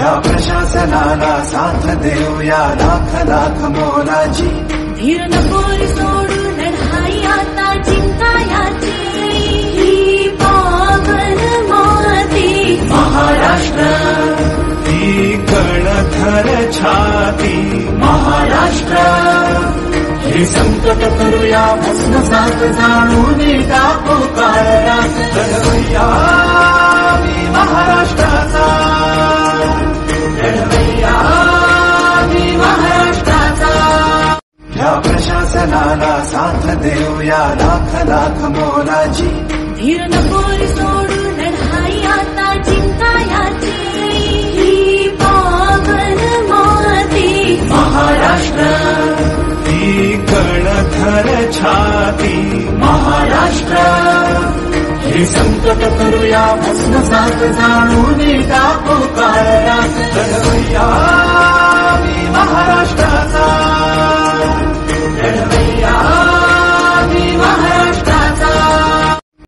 या प्रशासनाला साथ देऊया लाख लाख मोलाची। धीर नकोरी सोडू लढाई आता जिंकायाची। ही पावन माती महाराष्ट्र, ही कणथर छाती महाराष्ट्र। हे संकट करूया भस्मसात जाणून टाकू काळरात। लढवय्या मी महाराष्ट्राचा, लढवय्या मी महाराष्ट्राचा। या प्रशासनाला साथ देऊया लाख लाख मोलाची। धीर नकोरी सोडू लढाई आता जिंकायाची। ही पावन माती महाराष्ट्र, ही कणथर छाती महाराष्ट्र। हे संकट करूया भस्मसात जाणून टाकू काळ